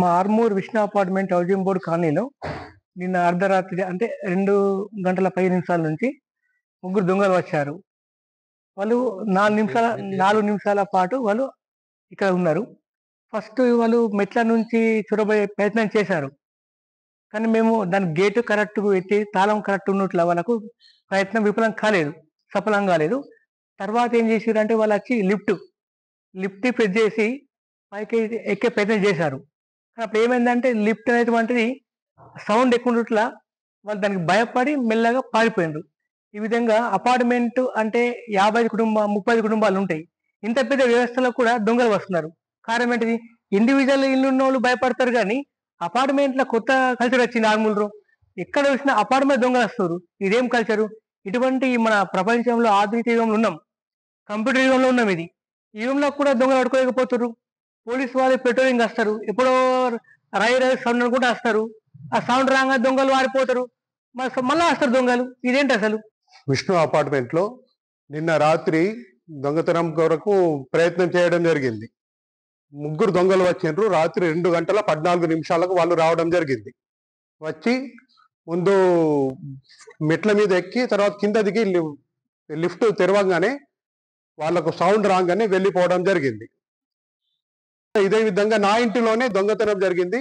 మా Armoor Vishnu apartment housing board కాలనీలో నిన్న అర్ధరాత్రి అంటే 2 గంటల 10 నిమిషాల నుంచి ముగ్గురు దొంగలు వచ్చారు. వాళ్ళు 4 నిమిషాల పాటు వాళ్ళు ఇక్కడ ఉన్నారు. ఫస్ట్ వాళ్ళు మెట్ల నుంచి చొరబోయే ప్రయత్నం చేశారు. కానీ మేము దాని గేటు కరెక్ట్‌గా పెట్టి తాళం కరెక్ట్ ఉన్నట్ల వాళ్ళకు ప్రయత్నం సఫలం కాలేదు. తర్వాత ఏం చేసిర్రంటే వాళ్ళొచ్చి లిఫ్ట్ ప్రెస్ చేసి పైకి ఎక్కే ప్రయత్నం చేశారు. కానీ అప్పుడు ఏమైందంటే లిఫ్ట్ అనేటువంటిది సౌండ్ ఎక్కువ ఉన్నట్ల వాళ్ళు దానికి భయపడి మెల్లగా పారిపోయిండ్రు. ఈ విధంగా అపార్ట్మెంట్ అంటే 35 కుటుంబాలు ఉంటాయి. ఇంత పెద్ద వ్యవస్థలో కూడా దొంగలు వస్తున్నారు. కారణం ఏంటిది? ఇండివిజువల్ ఇల్లు ఉన్నోళ్ళు భయపడతారు కానీ అపార్ట్మెంట్‌లో కొత్త కల్చర్ వచ్చింది ఆర్మూర్‌లో. ఎక్కడ చూసినా అపార్ట్మెంట్ దొంగలు వస్తుర్రు. ఇదేం కల్చరు? ఇటువంటి మన ప్రపంచంలో ఆధునిక యుగంలో ఉన్నాం. కంప్యూటర్ యుగంలో ఉన్నాం ఇది. ఈ యుగంలో కూడా దొంగలు పట్టుకోలేకపోతుర్రు. పోలీసు వాళ్ళు పెట్రోలింగ్ వస్తారు. ఎప్పుడో రై సౌండ్ అనుకుంటూ వస్తారు. ఆ సౌండ్ రాంగానే దొంగలు వారిపోతారు. మళ్ళా వస్తారు దొంగలు. ఇదేంటి అసలు? విష్ణు అపార్ట్మెంట్ లో నిన్న రాత్రి దొంగతనం కొరకు ప్రయత్నం చేయడం జరిగింది. ముగ్గురు దొంగలు వచ్చిండ్రు. రాత్రి 2 గంటల 14 నిమిషాలకు వాళ్ళు రావడం జరిగింది. వచ్చి ముందు మెట్ల మీద ఎక్కి తర్వాత కింద దిగి లిఫ్ట్ తెరవంగానే వాళ్ళకు సౌండ్ రాగానే వెళ్ళిపోవడం జరిగింది. ఇదే విధంగా నా ఇంటిలోనే దొంగతనం జరిగింది.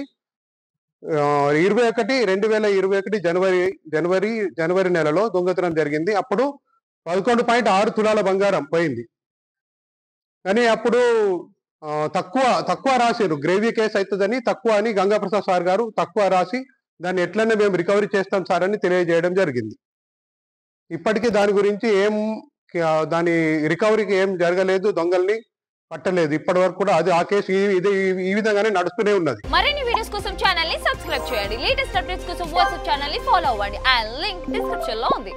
2021 జనవరి నెలలో దొంగతనం జరిగింది. అప్పుడు 11.6 తులాల బంగారం పోయింది. కానీ అప్పుడు తక్కువ రాశారు. గ్రేవీ కేసు అవుతుందని తక్కువ అని గంగాప్రసాద్ సార్ గారు తక్కువ రాసి దాన్ని ఎట్లనే మేము రికవరీ చేస్తాం సార్ అని తెలియజేయడం జరిగింది. ఇప్పటికీ దాని గురించి దాని రికవరీకి ఏం జరగలేదు, దొంగల్ని పట్టలేదు ఇప్పటి వరకు కూడా. అది ఆ కేసు ఈ విధంగానే నడుస్తూనే ఉన్నది. మరిన్ని వీడియోస్ కోసం ఛానల్ ని సబ్స్క్రైబ్ చేయండి. లేటెస్ట్ అప్డేట్స్ కోసం వాట్సాప్ ఛానల్ ని ఫాలో అవ్వండి. ఆ లింక్ డిస్క్రిప్షన్ లో ఉంది.